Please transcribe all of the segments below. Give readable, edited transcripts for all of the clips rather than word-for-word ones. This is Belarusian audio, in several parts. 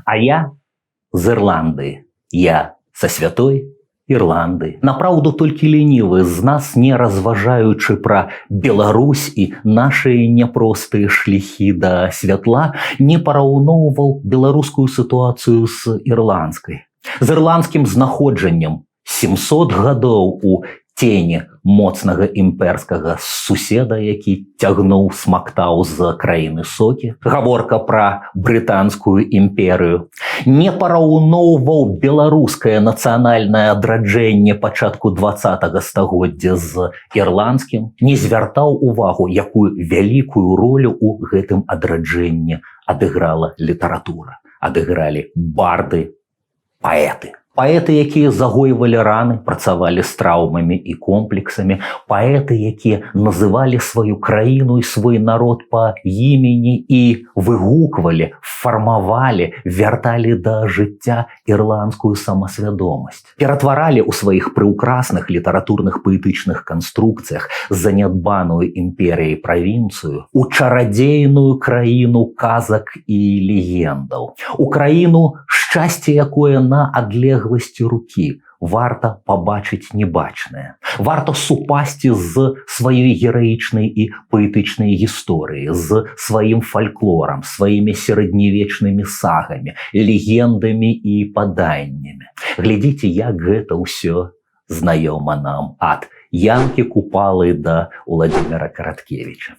А я з Ірландии. Я со святой Ірландии. Направду толькі лінівы з нас, не разважаючы пра Беларусь і нашыя няпростыя шляхі да святла, не параўноўваў беларускую сітуацыю з ірландскай. З ірландскім знаходжаннем 700 гадоў у тені моцнага імперскага суседа, які цягнуў, смактаў з краіны сокі. Гаворка пра брытанскую імперыю. Не параўноўваў беларускае нацыянальнае адраджэнне пачатку 20-го стагоддзя з ірландскім. Не звяртаў увагу, якую вялікую ролю у гэтым адраджэнні адыграла літаратура. Адыгралі барды, паэты. Паэты, якія загойвалі раны, працавалі з траўмамі і комплексамі. Паэты, якія называлі сваю краіну і свой народ па імені і выгуквалі, фармавалі, вярталі да жыцця ірландскую самасвядомасць. Ператваралі ў сваіх прыўкрасных літаратурных паэтычных канструкцыях занядбаную імперіяй правінцыю у чарадзейную краіну казак і легендаў. У краіну, шчасце якое на адлегласці рукі, варта пабачыць небачнае. Варта супасці з сваёй гераічнай і паэтычнай гісторыі, з сваім фальклорам, сваімі сярэднявечнымі сагамі, легендамі і паданнямі. Глядзіце, як гэта ўсё знаёма нам ад Янкі Купалы да Уладзіміра Караткевіча.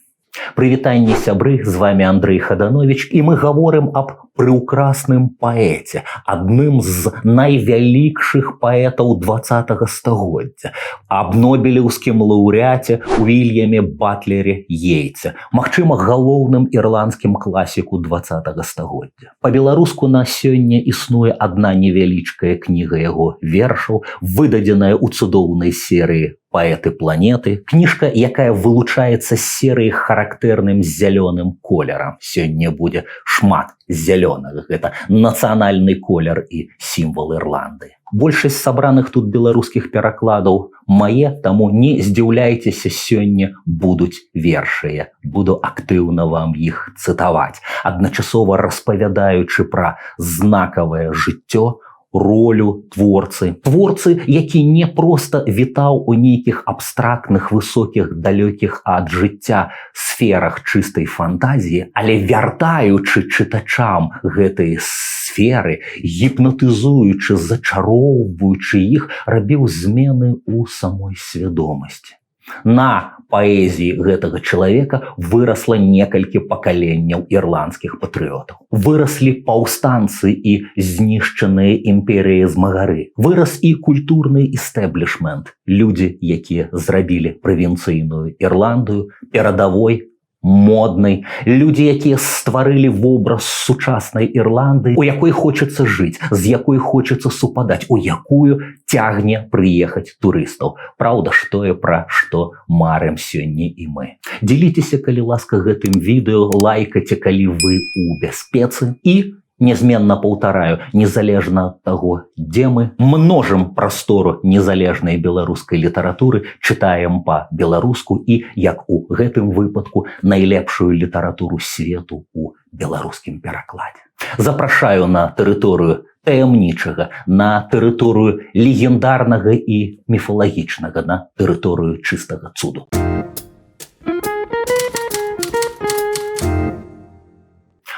Прывітанне, сябры, з вами Андрэй Хаданович, і мы гаворым аб прыўкрасным паэце, адным з найвялікшых паэтаў 20-го стагоддзя, аб нобелеўскім лаўрэаце Уільяме Батлере Йейтсе, магчыма, галоўным ірландскім класіку 20-го стагоддзя. Па-беларуску на сёння існуе адна невялічкая кніга яго вершаў, выдадзеная ў цудоўнай серыі «Паэты планеты», кніжка, якая вылучаецца з серыі характэрным зялёным колерам. Сёння будзе шмат зялёнага. Гэта нацыянальны колер і сімвал Ірландыі. Большасць сабраных тут беларускіх перакладаў мае, таму не здзіўляйцеся, сёння будуць вершыя. Буду актыўна вам іх цытаваць, адначасова распавядаючы пра знакавае жыццё, ролю творцы. Творцы, які не проста вітаў у нейкіх абстрактных, высокіх, далёкіх ад жыцця сферах чыстай фантазіі, але вяртаючы чытачам гэтай сферы, гіпнатызуючы, зачароўваючы іх, рабіў змены ў самой свядомасці. На паэзіі гэтага чалавека вырасла некалькі пакаленняў ірландскіх патрыётаў. Выраслі паўстанцы і знішчаныя імперіі змагары. Вырас і культурны істэблішмент. Людзі, якія зрабілі правінцыйную Ірландыю перадавой, моднай. Людзі, якія стварылі вобраз сучаснай Ірландыі, у якой хочацца жыць, з якой хочацца супадаць, у якую цягне прыехаць турыстаў. Праўда ж тое, пра што марым сёння і мы. Дзеліцеся, калі ласка, гэтым відэо, лайкайце, калі вы ў бяспецы, і нязменна паўтараю, незалежна ад таго, дзе мы, множым прастору незалежнай беларускай літаратуры, чытаем па-беларуску і, як у гэтым выпадку, найлепшую літаратуру свету у беларускім перакладзе. Запрашаю на тэрыторыю таямнічага, на тэрыторыю легендарнага і міфалагічнага, на тэрыторыю чыстага цуду.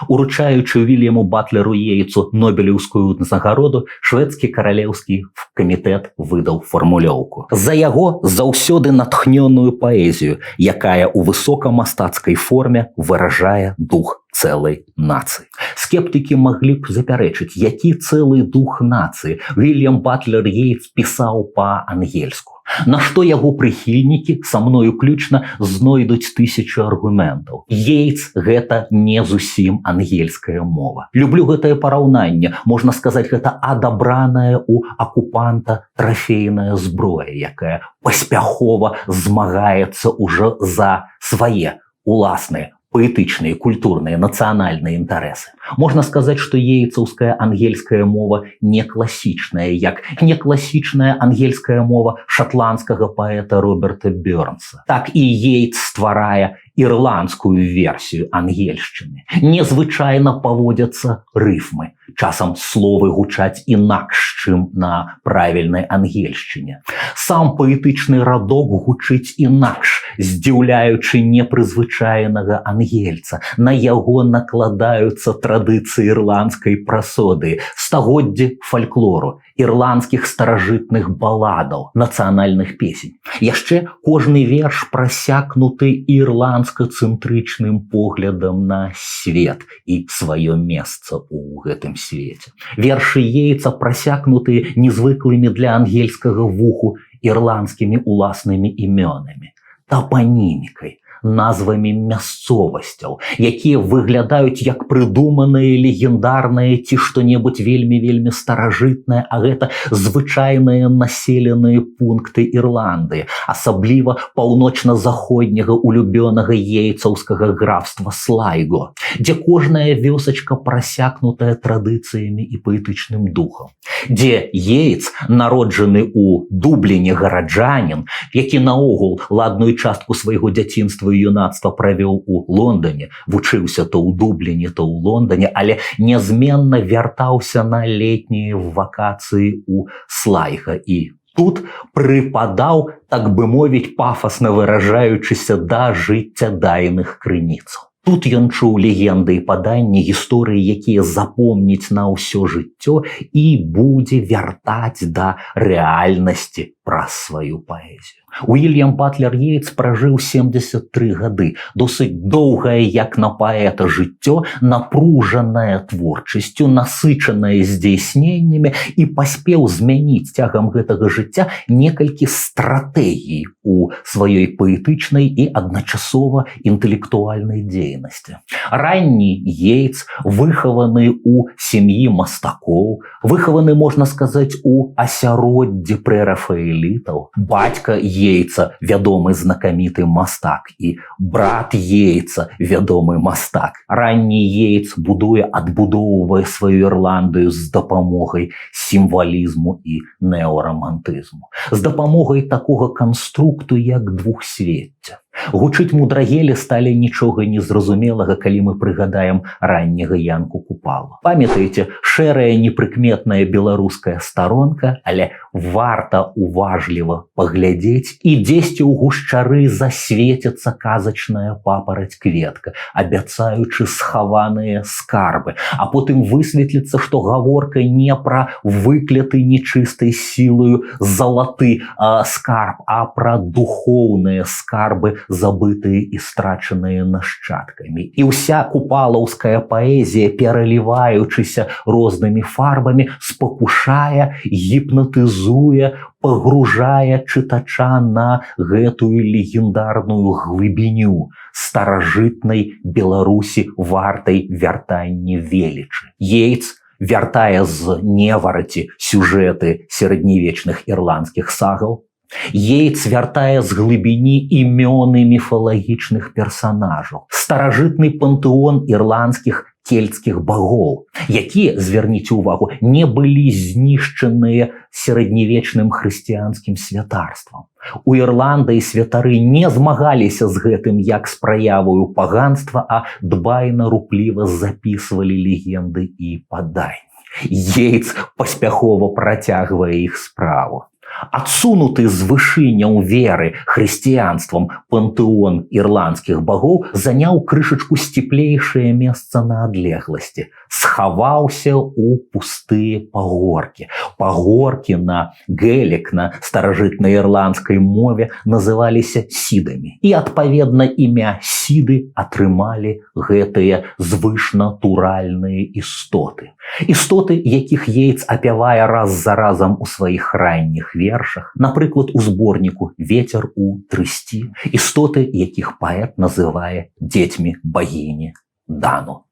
Уручаючы Уільяму Батлеру Йейтсу нобелеўскую узнагароду, шведскі каралеўскі камітэт выдаў фармулёўку. За яго заўсёды натхнёную паэзію, якая ў высокамастацкай форме выражае дух цэлай нацыі. Скептыкі маглі б запярэчыць, які цэлы дух нацыі Уільям Батлер Йейтс пісаў па-ангельску. На што яго прыхільнікі, са мною ключна, знойдуць тысячу аргументаў. Йейтс – гэта не зусім ангельская мова. Люблю гэтае параўнанне. Можна сказаць, гэта адабраная ў акупанта трафейная зброя, якая паспяхова змагаецца ўжо за свае уласныя паэтычныя, культурныя, нацыянальныя інтарэсы. Можна сказаць, што йейтсаўская ангельская мова не класічная, як не класічная ангельская мова шатландскага паэта Роберта Бёрнса. Так і Йейтс стварае ірландскую версію ангельшчыны. Незвычайна паводзяцца рыфмы. Часам словы гучаць інакш, чым на правільнай ангельшчыне. Сам паэтычны радок гучыць інакш, здзіўляючы непрызвычаенага ангельца. На яго накладаюцца традыцыі ірландскай прасоды, стагоддзі фальклору, ірландскіх старажытных баладаў, нацыянальных песень. Яшчэ кожны верш прасякнуты ірландска-цэнтрычным поглядам на свет і сваё месца ў гэтым свеце. Вершы Йейтса прасякнуты незвыклымі для ангельскага вуху ірландскімі уласнымі імёнамі, тапанімікай, назвамі мясцовасцяў, якія выглядаюць як прыдуманыя, легендарныя ці што-небудзь вельмі старажытнае, а гэта звычайныя населеныя пункты Ірландыі, асабліва паўночна-заходняга улюбёнага ейцаўскага графства Слайго, дзе кожная вёсачка прасякнутая традыцыямі і паэтычным духам, дзе Йейтс, народжаны ў Дубліне гараджанін, які наогул ладную частку свайго дзяцінства і юнацтва правёў у Лондоне, вучыўся то ў Дубліне, то ў Лондоне, але нязменна вяртаўся на летнія вакацыі ў Слайга і тут прыпадаў, так бы мовіць, пафасна выражаючыся да жыццядайных крыніцаў. Тут ён чуў легенды і паданні, гісторыі, якія запомніць на ўсё жыццё і будзе вяртаць да рэальнасці праз сваю паэзію. Уільям Батлер Йейтс пражыў 73 гады, досыць доўгае, як на паэта, жыццё, напружанае творчасцю, насычанае здзейсненнямі і паспеў змяніць цягам гэтага жыцця некалькі стратэгій у сваёй паэтычнай і адначасова інтэлектуальнай дзейнасці. Ранні Йейтс выхаваны ў сям'і мастакоў, выхаваны, можна сказаць, у асяроддзі прэрафаэлітаў. Бацька Йейтса, вядомы знакаміты мастак, і брат Йейтса, вядомы мастак. Ранні Йейтс адбудоўвае сваю Ірландыю з дапамогай сімвалізму і неарамантызму, з дапамогай такога канструкту, як двухсвецця. Гучыць мудрагелі сталі нічога незразумелага, калі мы прыгадаем ранняга Янку Купалу. Памятаеце, шэрая непрыкметная беларуская старонка, але варта уважліва паглядзець, і дзесьці ў гушчары засвеціцца казачная папараць-кветка, абяцаючы схаваныя скарбы, а потым высветліцца, што гаворка не пра выкляты нечыстай сілаю залаты скарб, а пра духоўныя скарбы, забытыя і страчаныя нашчадкамі. І ўся купалаўская паэзія, пераліваючыся рознымі фарбамі, спакушае, гіпнатызуе, пагружае чытача на гэтую легендарную глыбіню старажытнай Беларусі, вартай вяртання велічы. Йейтс вяртае з невараці сюжэты сярэднявечных ірландскіх сагаў. Йейтс вяртае з глыбіні імёны міфалагічных персанажаў, старажытны пантэон ірландскіх кельцкіх багоў, якія, звярніце ўвагу, не былі знішчаныя сярэднявечным хрысціянскім святарствам. У Ірландыі святары не змагаліся з гэтым як з праявою паганства, а дбайна-рупліва запісвалі легенды і паданні. Йейтс паспяхова працягвае іх справу. Адсунуты з вышыняў веры хрысціянствам пантэон ірландскіх багоў заняў крышачку сціплейшае месца на адлегласці, схаваўся ў пустыя пагоркі. Пагоркі на гэлік, на старажытнай ірландскай мове называліся сідамі. І, адпаведна, імя сіды атрымалі гэтыя звышнатуральныя істоты. Істоты, якіх Йейтс апявае раз за разам у сваіх ранніх вершах, напрыклад, у зборніку «Вецер у трысці», істоты, якіх паэт называе дзецьмі багіні Дану.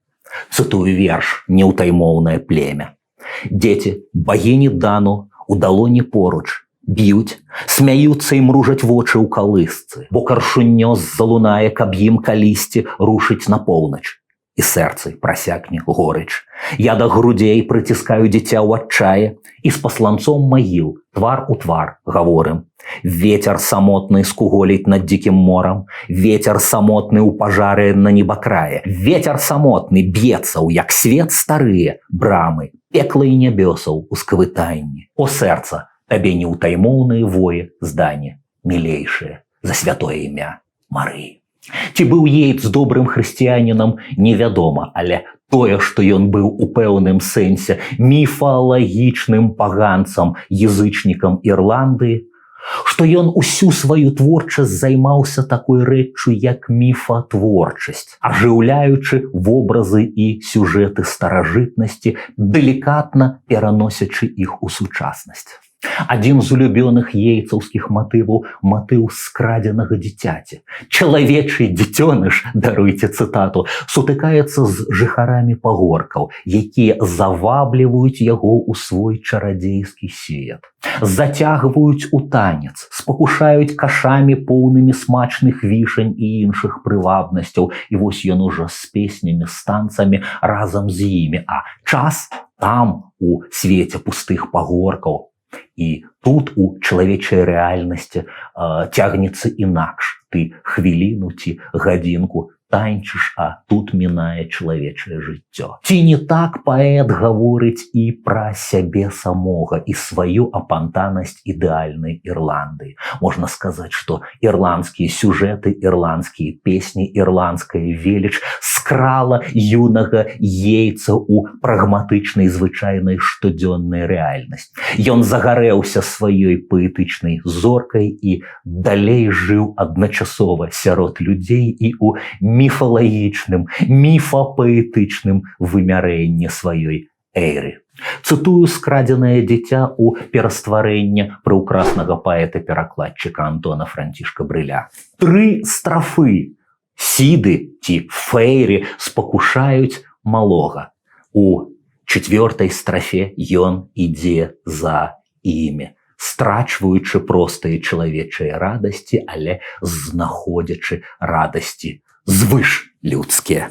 Цытую верш «Неўтаймоўнае племя». Дзеці багіні Дану у далоні поруч б'юць, смяюцца і мружаць вочы ў калысцы, бо каршуннё залунае, каб ім калісьці рушыць на поўнач. і сэрцы прасякне горыч. Я да грудзей прыціскаю дзіця ў адчае і з пасланцом магіл твар у твар гаворым. Ветер самотны скуголіць над дзікім морам, ветер самотны ў пажары на небакрае, ветер самотны б'ецца ў як свет старыя брамы, пекла і нябёсаў у скавытанні. О сэрца, табе неўтаймоўныя воі здане, мілейшае за святое імя Марыі. Ці быў Йейтс добрым хрысціянінам, невядома, але тое, што ён быў у пэўным сэнсе міфалагічным паганцам, язычнікам Ірландыі, што ён усю сваю творчасць займаўся такой рэччу, як міфатворчасць, ажыўляючы вобразы і сюжэты старажытнасці, дэлікатна пераносячы іх у сучаснасць. Адзін з улюбёных ейцаўскіх матываў – матыў скрадзенага дзіцяці. Чалавечы дзіцёныш, даруйце цытату, сутыкаецца з жыхарамі пагоркаў, якія завабліваюць яго ў свой чарадзейскі свет. Зацягваюць у танец, спакушаюць кашамі поўнымі смачных вішань і іншых прывабнасцяў. І вось ён ужо з песнямі, з танцамі разам з імі. А час там, у свеце пустых пагоркаў. І тут у чалавечай рэальнасці цягнецца інакш. Ты хвіліну ці гадзінку танчыш, а тут мінае чалавечае жыццё. Ці не так паэт гаворыць і пра сябе самога, і сваю апантанасць ідэальнай Ірландыі. Можна сказаць, што ірландскія сюжэты, ірландскія песні, ірландская веліч скрала юнага Йейтса ў прагматычнай звычайнай штодзённай рэальнасць. Ён загарэўся сваёй паэтычнай зоркай і далей жыў адначасова сярод людзей і ў міфалагічным, міфапаэтычным вымярэнні сваёй эры. Цытую скрадзенае дзіця ў перастварэння прыўкраснага паэта-перакладчыка Антона Францішка Брыля. 3 страфы Сіды ці Фейрі спакушаюць малога. У 4-й страфе ён ідзе за імі, страчваючы простыя чалавечыя радасці, але знаходзячы радасці звыш людскія,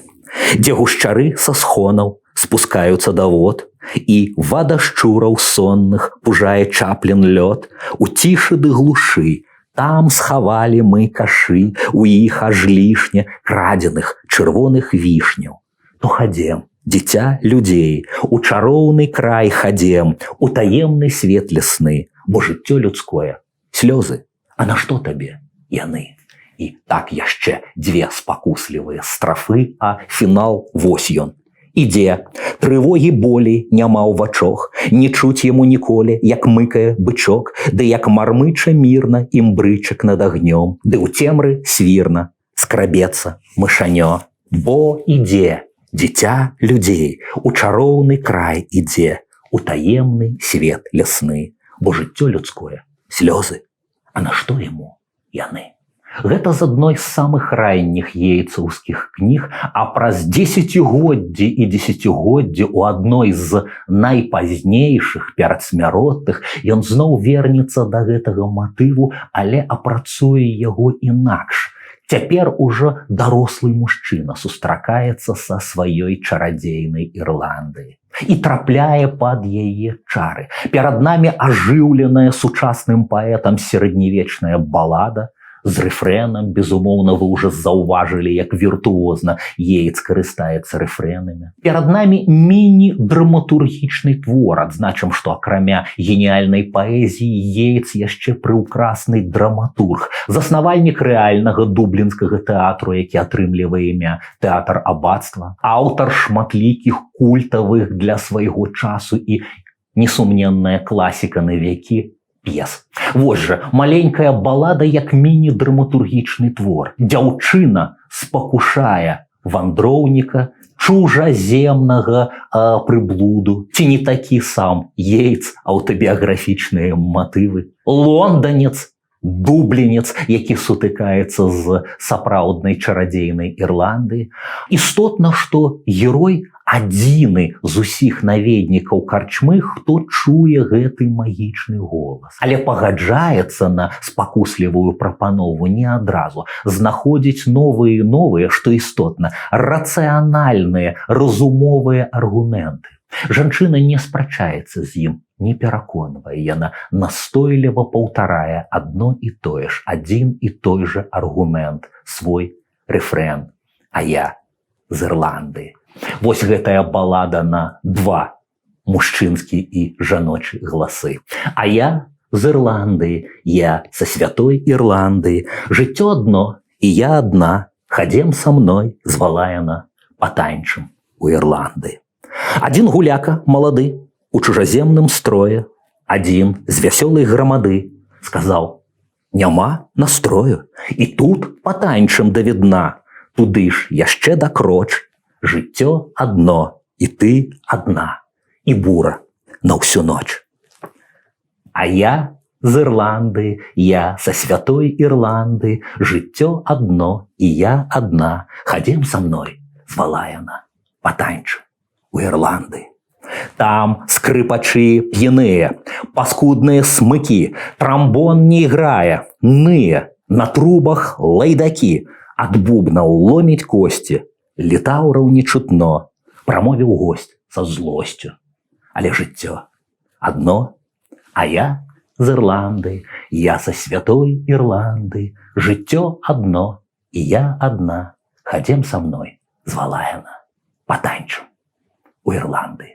дзе гушчары са схонаў спускаюцца да вод, і вада шчураў сонных пужае Чаплін лёд. У цішы ды глушы там схавалі мы кашы, у іх аж лішне крадзеных чырвоных вішняў. То хадзем, дзіця людзей, у чароўны край хадзем, у таемны свет лясны, бо жыццё людское слёзы, а нашто табе яны? І так яшчэ 2 спакуслівыя страфы, а фінал вось ён. Ідзе, трывогі болей няма ў вачох, не чуць яму ніколі, як мыкае бычок, ды як мармыча мірна імбрычак над агнём, ды ў цемры свірна скрабецца мышанё. Бо ідзе, дзіця людзей, у чароўны край ідзе, у таемны свет лясны, бо жыццё людское слёзы, а нашто яму яны? Гэта з адной з самых ранніх ейцаўскіх кніг, а праз дзесяцігоддзі і дзесяцігоддзі у адной з найпазнейшых перадсмяротных ён зноў вернецца да гэтага матыву, але апрацуе яго інакш. Цяпер ужо дарослы мужчына сустракаецца са сваёй чарадзейнай Ірландыі і трапляе пад яе чары. Перад намі ажыўленая сучасным паэтам сярэднявечная балада, з рэфрэнам, безумоўна, вы ўжо заўважылі, як віртуозна Йейтс карыстаецца рэфрэнамі. Перад намі міні-драматургічны твор, адзначым, што акрамя геніяльнай паэзіі Йейтс яшчэ прыўкрасны драматург, заснавальнік рэальнага дублінскага тэатру, які атрымлівае імя тэатр абацтва, аўтар шматлікіх культавых для свайго часу і несумненная класіка на векі п'ес. Вось жа, маленькая балада як міні-драматургічны твор. Дзяўчына спакушае вандроўніка, чужаземнага прыблуду. Ці не такі сам Йейтс, аўтабіяграфічныя матывы. Лонданец, дублінец, які сутыкаецца з сапраўднай чарадзейнай Ірландыі. Істотна, што герой адзіны з усіх наведнікаў карчмы, хто чуе гэты магічны голас. Але пагаджаецца на спакуслівую прапанову не адразу, знаходзіць новыя і новыя, што істотна, рацыянальныя, разумовыя аргументы. Жанчына не спрачаецца з ім, не пераконвае, яна настойліва паўтарае адно і тое ж, адзін і той жа аргумент, свой рэфрэн. А я з Ірландыі. Вось гэтая балада на два мужчынскі і жаночы галасы. А я з Ірландыі, я са святой Ірландыі. Жыццё адно, і я адна, хадзем са мной, звала яна, патанчым у Ірландыі. Адзін гуляка малады у чужаземным строе, адзін з вясёлай грамады сказаў: няма настрою, і тут патанчым да відна, туды ж яшчэ дакроч, жыццё адно, і ты адна, і бура на ўсю ноч. А я з Ірландыі, я са святой Ірландыі, жыццё адно, і я адна, хадзем са мной, звала яна, патанчым у Ірландыі. Там скрыпачы п'яныя, паскудныя смыкі, трамбон не іграе, ныя, на трубах лайдакі, ад бубнаў ломіць косці, літаўраў не чутно, прамовіў госць са злосцю. Але жыццё адно, а я з Ірландыі, я са святой Ірландыі, жыццё адно, і я адна, хадзем са мной, звала яна, патанчым у Ірландыі.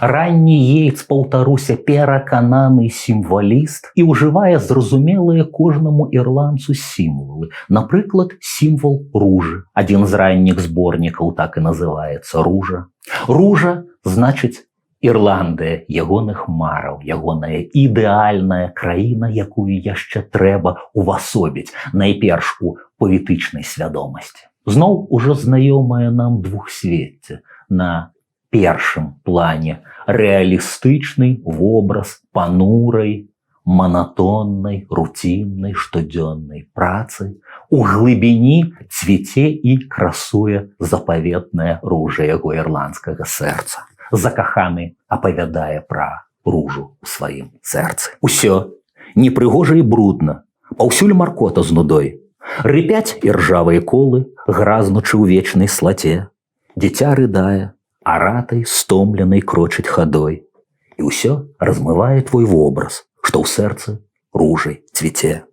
Ранні Йейтс, паўтаруся, перакананы сімваліст і ўжывае зразумелыя кожнаму ірландцу сімвалы. Напрыклад, сімвал ружы. Адзін з ранніх зборнікаў так і называецца ружа. Ружа значыць Ірландыя ягоных мараў, ягоная ідэальная краіна, якую яшчэ трэба увасобіць, найперш у паэтычнай свядомасці. Зноў ужо знаёмае нам двухсвецце. На першым плане рэалістычны вобраз панурай, манатоннай, руціннай, штодзённай працы. У глыбіні цвіце і красуе запаветная ружа яго ірландскага сэрца. Закаханы апавядае пра ружу ў сваім сэрцы. Усё непрыгожа і брудна, паўсюль маркота з нудой. Рыпяць іржавыя колы, гразнучы ў вечнай слаце. Дзіця рыдае, аратай стомленай крочыць хадой. І ўсё размывае твой вобраз, што ў сэрцы ружай цвіце.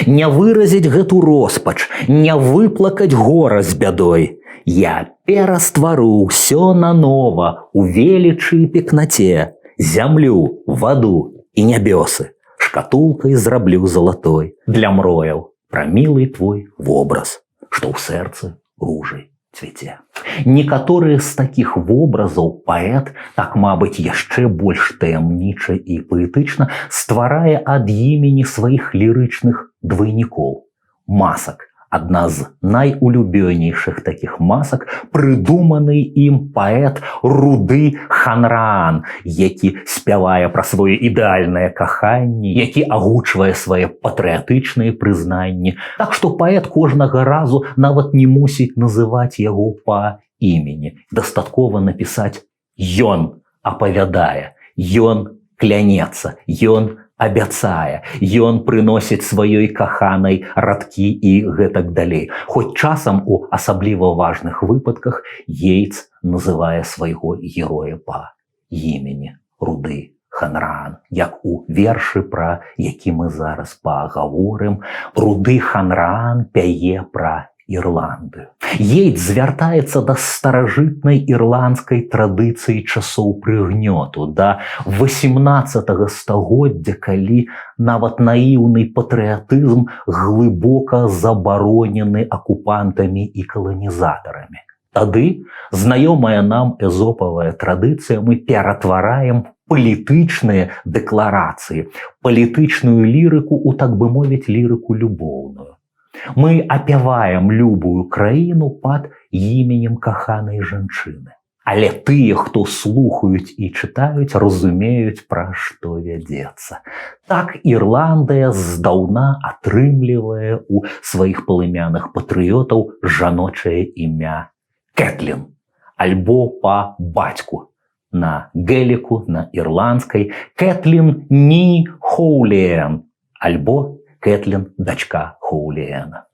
Не выразіць гэту роспач, не выплакаць гора з бядой. Я пераствару ўсё нанова у велічы і пекнаце, зямлю, ваду і нябёсы шкатулкай зраблю залатой для мрояў пра мілы твой вобраз, што ў сэрцы ружай цвіце. Некаторыя з такіх вобразаў паэт, так, мабыць, яшчэ больш таямніча і паэтычна, стварае ад імені сваіх лірычных двайнікоў. Масак. Адна з найулюбёнейшых такіх масак прыдуманы ім паэт Руды Ханраан, які спявае пра сваё ідэальнае каханне, які агучвае свае патрыятычныя прызнанні. Так што паэт кожнага разу нават не мусіць называць яго па імені. Дастаткова напісаць «Ён апавядае», «Ён клянецца», «Ён абяцае», «Ён прыносіць сваёй каханай радкі» і гэтак далей. Хоць часам у асабліва важных выпадках Йейтс называе свайго героя па імені Руды Ханраан, як у вершы, пра які мы зараз пагаворым. Руды Ханраан пяе пра Ірландыю. Йейтс звяртаецца да старажытнай ірландскай традыцыі часоў прыгнёту, да 18 стагоддзя, калі нават наіўны патрыятызм глыбока забаронены акупантамі і каланізатарамі. Тады знаёмая нам эзопавая традыцыя мы ператвараем палітычныя дэкларацыі, палітычную лірыку у, так бы мовіць, лірыку любоўную. Мы апяваем любую краіну пад іменем каханай жанчыны. Але тыя, хто слухаюць і чытаюць, разумеюць, пра што вядзецца. Так Ірландыя здаўна атрымлівае ў сваіх палымяных патрыётаў жаночае імя Кэтлін, альбо па бацьку. На геліку, на ірландскай Кэтлін Ні Хоуліен, альбо Кэтлін дачка Хоуліена.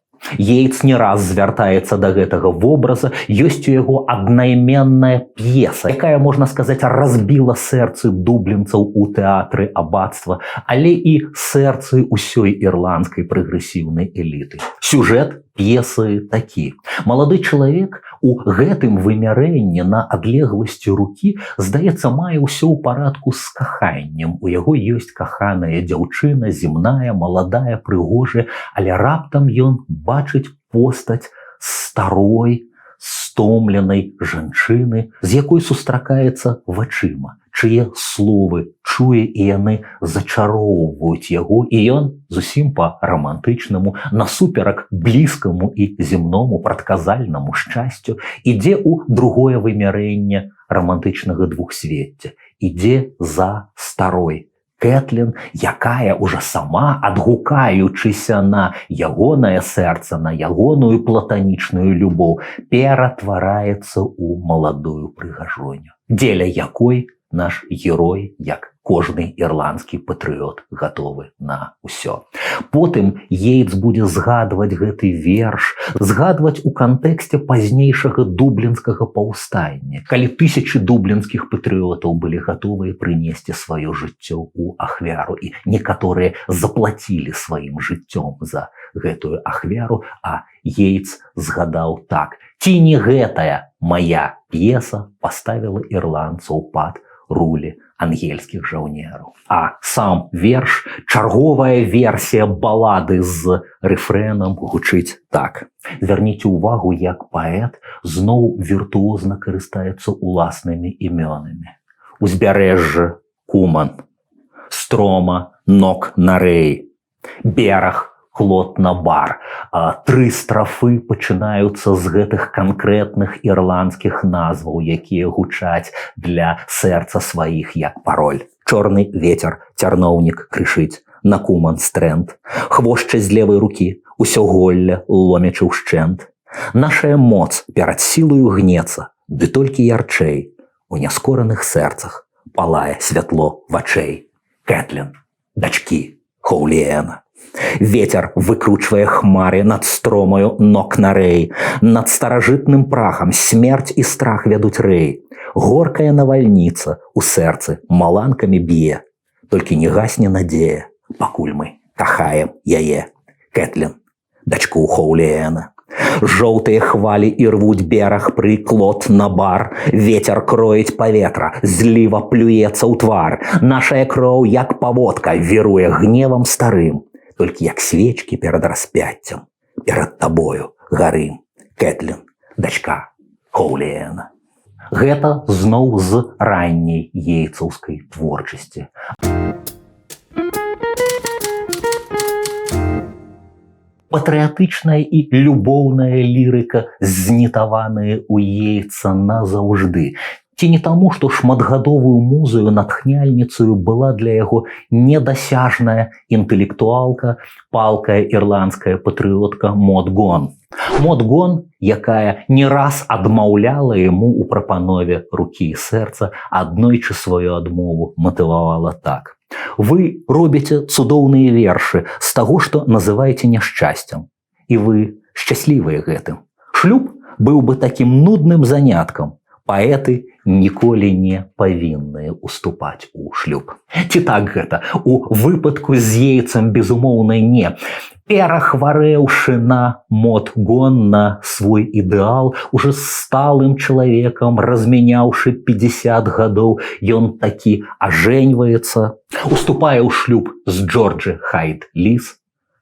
Йейтс не раз звяртаецца да гэтага вобраза, ёсць у яго аднайменная п'еса, якая, можна сказаць, разбіла сэрцы дублінцаў у тэатры абацтва, але і сэрцы ўсёй ірландскай прагрэсіўнай эліты. Сюжэт п'есы такі. Малады чалавек у гэтым вымярэнні на адлегласці рукі, здаецца, мае ўсё ў парадку з каханнем. У яго ёсць каханая дзяўчына, земная, маладая, прыгожая, але раптам ён бачыць постаць старой, стомленай жанчыны, з якой сустракаецца вачыма, чые словы чуе, і яны зачароўваюць яго, і ён зусім па-рамантычнаму, насуперак блізкаму і земному прадказальнаму шчасцю, ідзе ў другое вымярэнне рамантычнага двухсвецця, ідзе за старой Кэтлін, якая ўжо сама, адгукаючыся на ягонае сэрца, на ягоную платанічную любоў, ператвараецца ў маладую прыгажоню, дзеля якой наш герой, як кожны ірландскі патрыёт, гатовы на ўсё. Потым Йейтс будзе згадваць гэты верш, згадваць у кантэксце пазнейшага дублінскага паўстання, калі тысячы дублінскіх патрыётаў былі гатовыя прынесці сваё жыццё ў ахвяру, і некаторыя заплацілі сваім жыццём за гэтую ахвяру, а Йейтс згадаў так: ці не гэтая мая п'еса паставіла ірландцаў пад рулі ангельскіх жаўнераў. А сам верш, чарговая версія балады з рэфрэнам, гучыць так. Звярніце ўвагу, як паэт зноў віртуозна карыстаецца уласнымі імёнамі. Узбярэжжа Куман, Строма Нок-Нарэй, бераг Клот-на-Бар. Тры страфы пачынаюцца з гэтых канкрэтных ірландскіх назваў, якія гучаць для сэрца сваіх як пароль. Чорны вецер, цярноўнік крышыць на Куман-стрэнд, хвошча з левай рукі, усё голля ломячы ўшчэнт. Нашая моц перад сілаю гнецца, ды толькі ярчэй, у няскораных сэрцах палае святло вачэй. Кэтлін, дачкі Хоуліена. Ветер выкручвае хмары над Стромаю Нок-Нарэй, над старажытным прахам смерць і страх вядуць рэй. Горкая навальніца ў сэрцы маланкамі б'е, толькі не гасне надзея, пакуль мы кахаем яе. Кэтлін, дачку Хоуліена. Жоўтыя хвалі і рвуць бераг пры Клот-на-Бар, ветер кроіць паветра, зліва плюецца ў твар. Нашая кроў, як паводка, віруе гневам старым, толькі як свечкі перад распяццем, перад табою гарым. Кэтлін, дачка Хоуліена. Гэта зноў з ранняй ейцаўскай творчасці. Патрыятычная і любоўная лірыка, знітаваная ў Йейтса назаўжды. Ці не таму, што шматгадовую музаю натхняльніцаю была для яго недасяжная інтэлектуалка, палкая ірландская патрыётка Мод Гон. Мод Гон, якая не раз адмаўляла яму ў прапанове рукі і сэрца, аднойчы сваю адмову матывавала так: вы робіце цудоўныя вершы з таго, што называеце няшчасцем, і вы шчаслівыя гэтым. Шлюб быў бы такім нудным заняткам. Паэты ніколі не павінны ўступаць у шлюб. Ці так гэта? У выпадку з Йейтсам, безумоўна, не. Перахварэўшы на Мод Гон, на свой ідэал, уже сталым чалавекам, размяняўшы 50 гадоў, ён такі ажэньваецца, уступае ў шлюб з Джорджы Хайд-Ліс,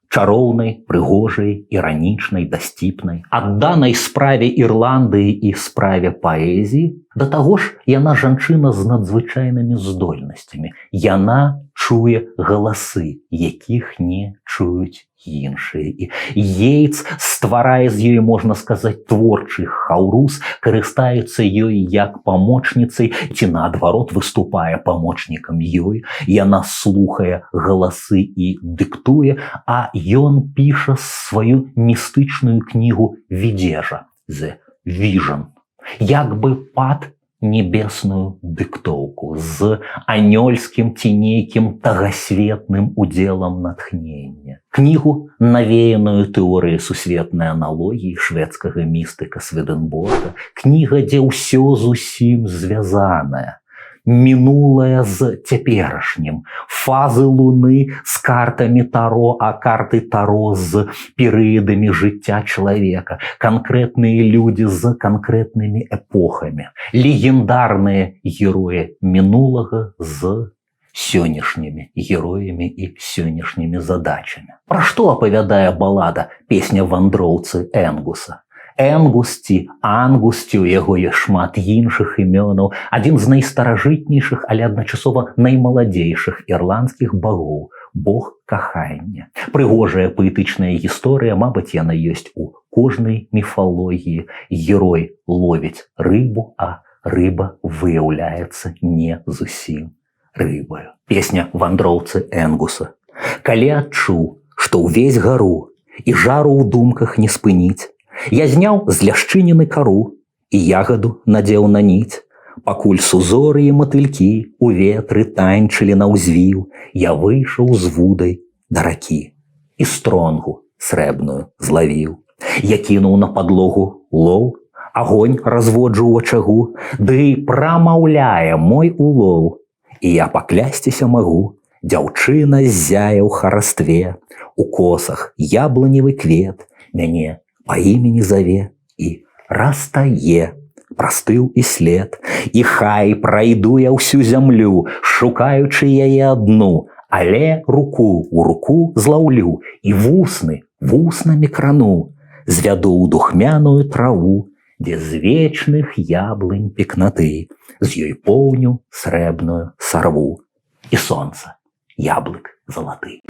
чароўнай, прыгожай, іранічнай, дасціпнай, адданай справе Ірландыі і справе паэзіі. Да таго ж, яна жанчына з надзвычайнымі здольнасцямі. Яна чуе галасы, якіх не чуюць іншыя. І Ейц стварае з ёй, можна сказаць, творчы хаўрус, карыстаецца ёй як памочніцай, ці наадварот выступае памочнікам ёй. Яна слухае галасы і дыктуе, а ён піша сваю містычную кнігу «Відзежа» «The Vision», як бы пад небесную дыктоўку з анёльскім ці нейкім тагасветным удзелам натхнення. Кнігу, навеяную тэорыяй сусветнай аналогіі шведскага містыка Сведенборга, кніга, дзе ўсё зусім звязанае. Мінулае з цяперашнім, фазы Луны з картамі Таро, а карты Таро з перыядамі жыцця чалавека, канкрэтныя людзі з канкрэтнымі эпохамі, легендарныя героі мінулага з сённяшнімі героямі і сённяшнімі задачамі. Пра што апавядае балада «Песня вандроўцы Энгуса»? Энгус ці Ангус, ці ў яго ёсць шмат іншых імёнаў, адзін з найстаражытнейшых, але адначасова наймаладзейшых ірландскіх багоў, бог кахання. Прыгожая паэтычная гісторыя, мабыць, яна ёсць у кожнай міфалогіі. Герой ловіць рыбу, а рыба выяўляецца не зусім рыбаю. Песня вандроўцы Энгуса. Калі адчуў, што ўвесь гару і жару ў думках не спыніць, я зняў з ляшчыніны кару і ягаду надзеў на ніць. Пакуль сузоры і матылькі у ветры танчылі на ўзвіў, я выйшаў з вудай да ракі і стронгу срэбную злавіў. Я кінуў на падлогу лоў, агонь разводжу ў ачагу, ды прамаўляе мой улоў. І я паклясціся магу, дзяўчына ззяе ў харастве, у косах яблыневы квет мяне по імені заве і растае, прастыў і след, і хай прайду я ўсю зямлю, шукаючы яе адну, але руку ў руку злаўлю і вусны вуснамі крану, звяду ў духмяную траву, дзе з вечных яблынь пекнаты, з ёй поўню срэбную сарву, і сонца, яблык залаты.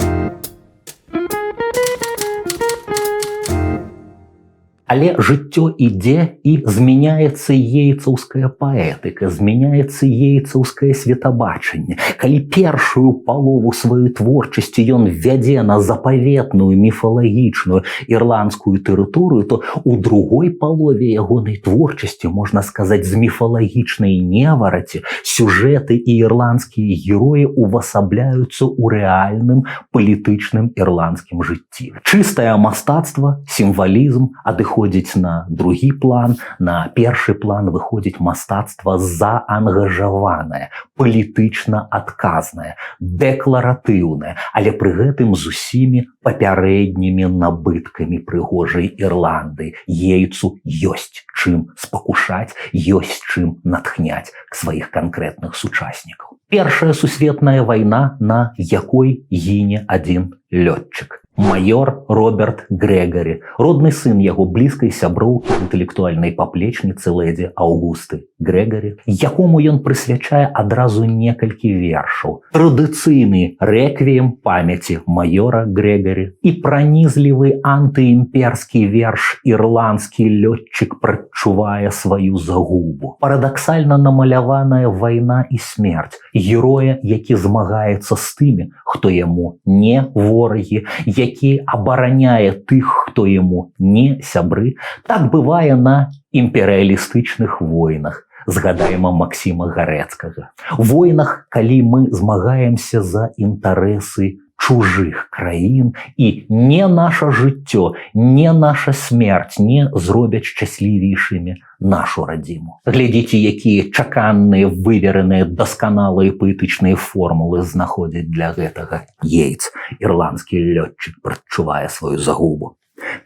Але жыццё ідзе і змяняецца ейцаўская паэтыка, змяняецца ейцаўскае светабачанне. Калі першую палову сваёй творчасці ён вядзе на запаветную міфалагічную ірландскую тэрыторыю, то у другой палове ягонай творчасці, можна сказаць, з міфалагічнай невараці, сюжэты і ірландскія героі увасабляюцца ў рэальным палітычным ірландскім жыцці. Чыстае мастацтва, сімвалізм адыходзіць на другі план, на першы план выходзіць мастацтва заангажаванае, палітычна адказнае, дэкларатыўнае, але пры гэтым з усімі папярэднімі набыткамі прыгожай Ірландыі. Ейцу ёсць чым спакушаць, ёсць чым натхняць к сваіх канкрэтных сучаснікаў. Першая сусветная вайна, на якой гіне адзін лётчык. Майор Роберт Грэгары, родны сын яго блізкай сяброўкі, інтэлектуальнай паплечніцы лэдзі Аўгусты Грэгары, якому ён прысвячае адразу некалькі вершаў. Традыцыйны рэквіем памяці майора Грэгары і пранізлівы антыімперскі верш «Ірландскі лётчык прадчувае сваю загубу». Парадаксальна намаляваная вайна і смерць героя, які змагаецца з тымі, хто яму не ворагі, які абараняе тых, хто яму не сябры. Так бывае на імперыялістычных войнах. Згадаем Максіма Гарэцкага. Войнах, калі мы змагаемся за інтарэсы чужых краін, і не наша жыццё, не наша смерць не зробяць шчаслівейшымі нашу радзіму. Глядзіце, якія чаканныя, вывераныя, дасканалыя паэтычныя формулы знаходзяць для гэтага Ейц. Ірландскі лётчык прадчувае сваю загубу.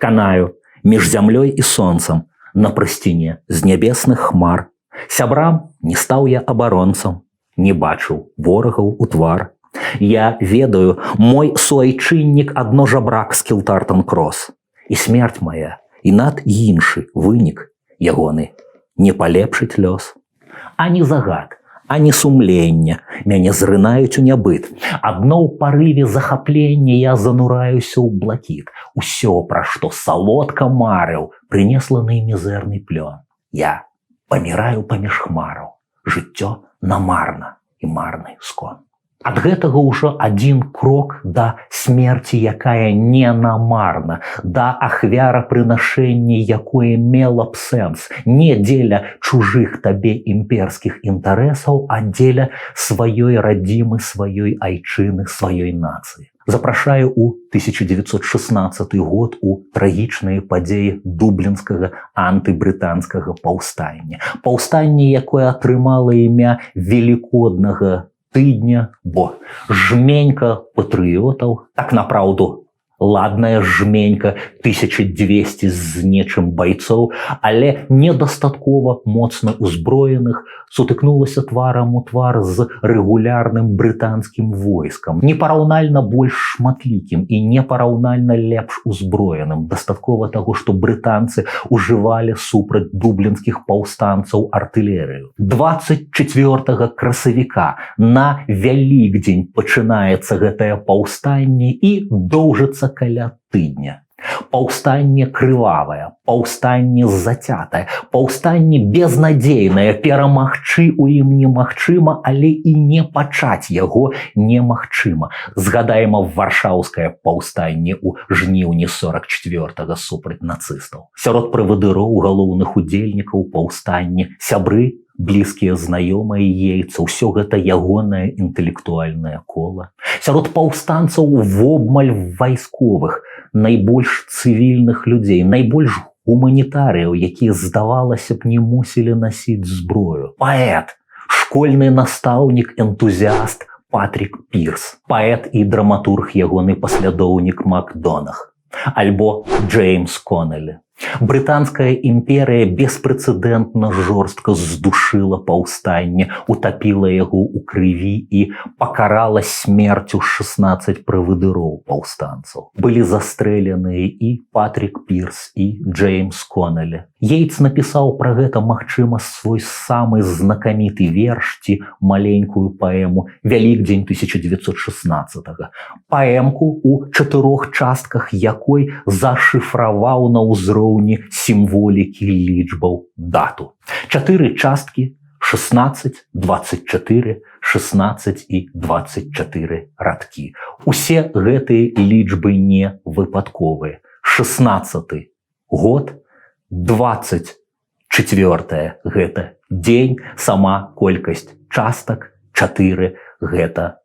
Канаю між зямлёй і сонцам на прасціне з нябесных хмар. Сябрам не стаў я абаронцам, не бачыў ворагаў у твар. Я ведаю, мой суайчыннік адно жабрак з Кілтартон-Крос. І смерць мая, і над іншы вынік ягоны не палепшыць лёс. Ані загад, а не сумлення. Мяне зрынаюць у нябыт. Адно ў парыве захаплення я занураюся ў блакіт. Усё, пра што салодка марыў, прынесла наймізэрны плён. Я паміраю паміж хмараў. Жыццё намарна і марны скон. Ад гэтага ўжо адзін крок да смерці, якая не намарна, да ахвярапрынашэння, якое мела б сэнс не дзеля чужых табе імперскіх інтарэсаў, а дзеля сваёй радзімы, сваёй айчыны, сваёй нацыі. Запрашаю ў 1916 год у трагічныя падзеі дублінскага антыбрытанскага паўстання. Паўстанне, якое атрымала імя велікоднага тыдня, бо жменька патрыётаў, так напраўду ладная жменька, 1200 з нечым байцоў, але недастаткова моцна узброеных, сутыкнулася тварам у твар з рэгулярным брытанскім войскам, непараўнальна больш шматлікім і непараўнальна лепш узброеным. Дастаткова таго, што брытанцы ўжывалі супраць дублінскіх паўстанцаў артылерыю. 24 красавіка на Вялікдзень пачынаецца гэтае паўстанне і доўжыцца каля тыдня. Паўстанне крывавае, паўстанне зацятае, паўстанне безнадзейнае, перамагчы ў ім немагчыма, але і не пачаць яго немагчыма. Згадаем варшаўскае паўстанне ў жніўні 44-го супраць нацыстаў. Сярод правадыроў галоўных удзельнікаў паўстання сябры, блізкія знаёмыя ейца, ўсё гэта ягонае інтэлектуальнае кола. Сярод паўстанцаў вобмаль вайсковых, найбольш цывільных людзей, найбольш гуманітарыяў, якія, здавалася б, не мусілі насіць зброю. Паэт, школьны настаўнік, энтузіаст Патрік Пірс, паэт і драматург, ягоны паслядоўнік Макдонах, альбо Джеймс Коннелі. Брытанская імперыя беспрэцэдэнтна жорстка здушыла паўстанне, утапіла яго ў крыві і пакарала смерцю 16 правадыроў паўстанцаў. Былі застрэленыя і Патрік Пірс, і Джеймс Коннелі. Ейц напісаў пра гэта, магчыма, свой самы знакаміты верш ці маленькую паэму «Вялікдзень 1916». Паэмку, у 4 частках якой зашыфраваў на ўзроўні сімволікі лічбаў дату. 4 часткі, 16, 24, 16 і 24 радкі. Усе гэтыя лічбы не выпадковыя. 16 год, 24 гэта дзень, сама колькасць частак, 4 гэта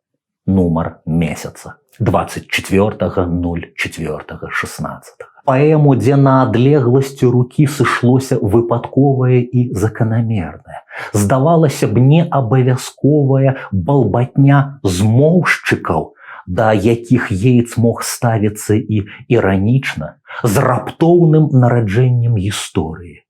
нумар месяца. 24.04.16. Паэму, дзе на адлегласці рукі сышлося выпадковае і заканамернае. Здавалася б, неабавязковая балбатня змоўшчыкаў, да якіх Ейц мог ставіцца і іранічна, з раптоўным нараджэннем гісторыі.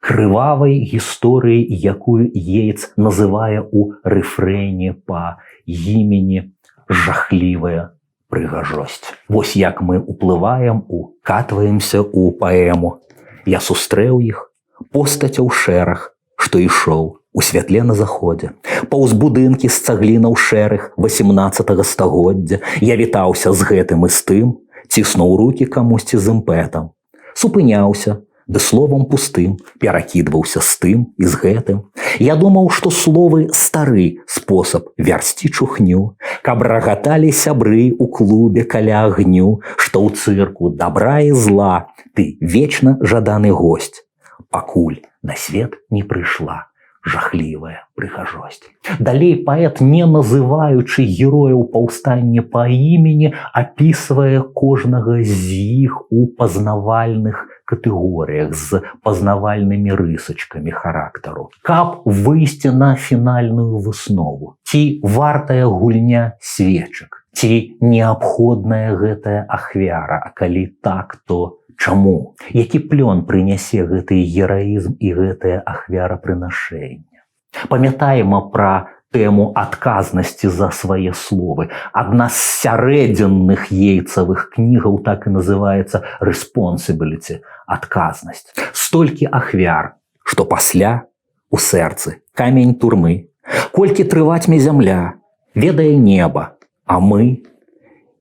Крывавай гісторыі, якую Ейц называе ў рэфрэне па імені «Жахлівая прыгажосць». Вось як мы уплываем, укатваемся ў паэму. Я сустрэў іх, постацяў шэраг, што ішоў у святле на заходзе. Паўз будынкі з цаглінаў шэрых 18 стагоддзя я вітаўся з гэтым і з тым, ціснуў рукі камусьці з імпэтам. Супыняўся, ды словам пустым перакідваўся з тым і з гэтым. Я думаў, што словы стары спосаб вярсці чухню, каб рагаталі сябры ў клубе каля агню, што ў цырку добра і зла ты вечна жаданы госць, пакуль на свет не прыйшла жахлівая прыгажосць. Далей паэт, не называючы герояў паўстання па імені, апісвае кожнага з іх у пазнавальных катэгорыях з пазнавальнымі рысачкамі характару. Каб выйсці на фінальную выснову, ці вартая гульня свечак, ці неабходная гэтая ахвяра, а калі так, то чаму? Які плён прынясе гэты гераізм і гэтае ахвярапрынашэнне? Памятаем пра тэму адказнасці за свае словы. Адна з сярэдзінных ейцавых кнігаў так і называецца «Responsibility» – адказнасць. Столькі ахвяр, што пасля у сэрцы камень турмы, Колькі трыватьме зямля, ведае неба, а мы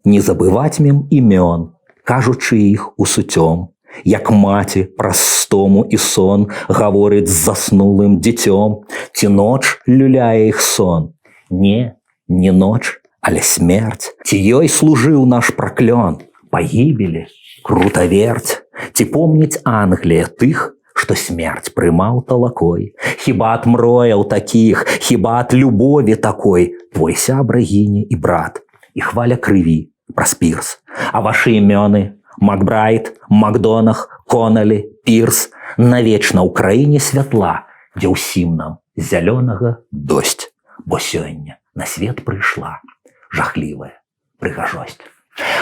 не забыватьмем імён, кажучы іх у суцём, як маці праз стому і сон гаворыць з заснулым дзіцём, ці ноч люляе іх сон. Не ноч, але смерць. Ці ёй служыў наш праклён, пагібелі, крутаверць. Ці помніць Англія тых, што смерць прымаў талакой. Хіба ад мрояў такіх, хіба ад любові такой твой сябра гіне і брат, і хваля крыві праз Пірс. А вашы імёны Макбрайт, Макдонах, Коналі, Пірс навечна ў краіне святла, дзе ўсім нам зялёнага досць. Бо сёння на свет прыйшла жахлівая прыгажосць.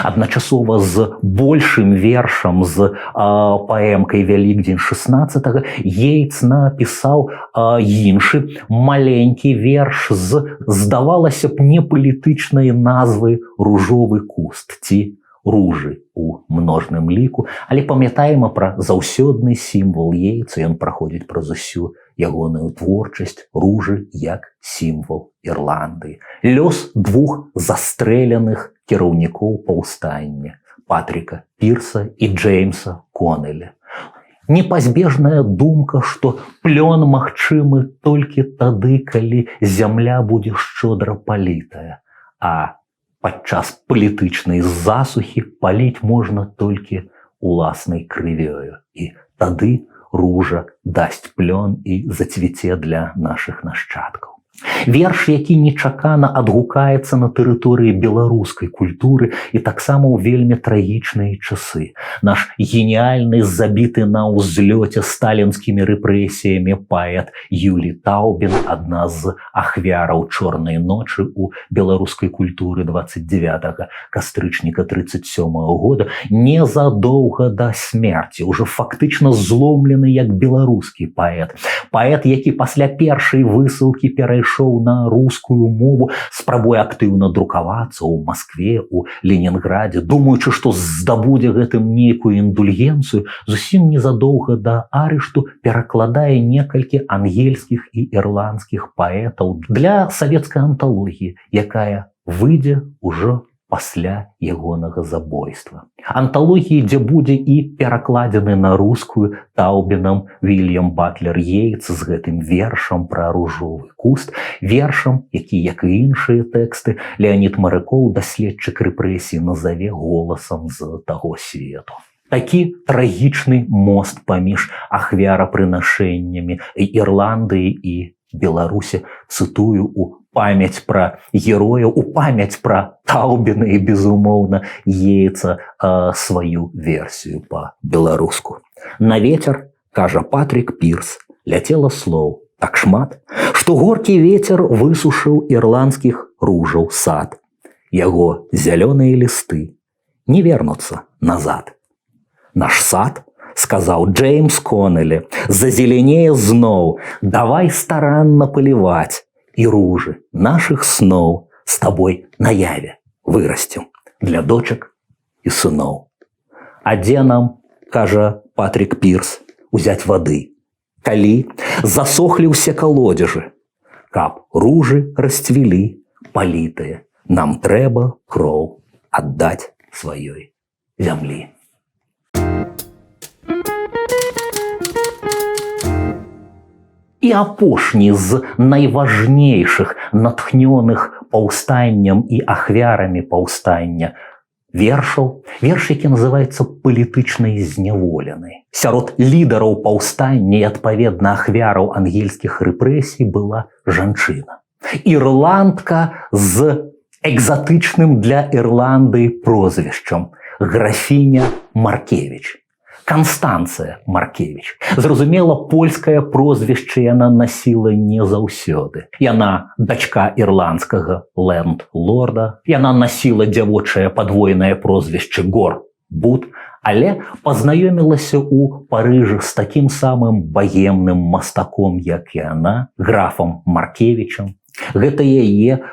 Адначасова з большым вершам, з паэмкай «Вялікдзень 16-го» Йейтс напісаў іншы маленькі верш з, здавалася б, непалітычнай назвы «Ружовы куст» ці «Ружы» у множным ліку, але памятаем пра заўсёдны сімвал Йейтса, ён праходзіць праз усю ягоную творчасць, ружы як сімвал Ірландыі. Лёс двух застрэленых кіраўнікоў паўстання Патріка Пірса і Джеймса Конэля. Непазбежная думка, што плён магчымы толькі тады, калі зямля будзе шчодра палітая, а падчас палітычнай засухі паліць можна толькі уласнай крывёю. І тады ружа дасць плён і зацвіце для нашых нашчадкаў. Верш, які нечакана адгукаецца на тэрыторыі беларускай культуры і таксама ў вельмі трагічныя часы. Наш геніальны, забіты на ўзлёце сталінскімі рэпрэсіямі паэт Юлі Таубін, адна з ахвяраў чорнай ночы ў беларускай культуры 29 кастрычніка 37 года, незадоўга да смерці, уже фактычна зломлены як беларускі паэт. Паэт, які пасля першай высылкі перайшоў на рускую мову, спрабуе актыўна друкавацца ў Маскве, у Ленінградзе, думаючы, што здабудзе гэтым нейкую індульгенцыю, зусім незадоўга да арышту перакладае некалькі ангельскіх і ірландскіх паэтаў для савецкай анталогіі, якая выйдзе ўжо пасля ягонага забойства. Анталогіі, дзе будзе і перакладзены на рускую Таубінам Вільям Батлер Йейтс з гэтым вершам пра ружовы куст, вершам, які, як і іншыя тэксты, Леонід Марыкоў, даследчык рэпрэсій, назаве голасам з таго свету. Такі трагічны мост паміж ахвярапрынашэннямі Ірландыі і Беларусі, цытую, у памяць пра герояў, у памяць пра Таубіна і, безумоўна, Йейтса сваю версію па-беларуску. На вецер, кажа Патрік Пірс, ляцела слоў так шмат, што горкі вецер высушыў ірландскіх ружаў сад. Яго зялёныя лісты не вернуцца назад. Наш сад, сказаў Джеймс Конэлі, зазеленее зноў, давай старанна паліваць, і ружы нашых сноў з табой наяве вырасцем для дочак і сыноў. А дзе нам, кажа Патрік Пірс, узяць вады, калі засохлі ўсе калодзежы, каб ружы расцвілі палітыя, нам трэба кроў аддаць сваёй зямлі. І апошні з найважнейшых, натхнёных паўстаннем і ахвярамі паўстання вершаў, верш, які называецца «Палітычнай зняволенай». Сярод лідараў паўстання і, адпаведна, ахвяраў ангельскіх рэпрэсій была жанчына. Ірландка з экзатычным для Ірландыі прозвішчам графіня Маркевіч. Канстанцыя Маркевіч. Зразумела, польскае прозвішча яна насіла не заўсёды. Яна дачка ірландскага ленд-лорда, яна насіла дзявочае падвойнае прозвішча Гор Бут, але пазнаёмілася ў Парыжы з такім самым багемным мастаком, як і яна, графам Маркевічам. Гэта яе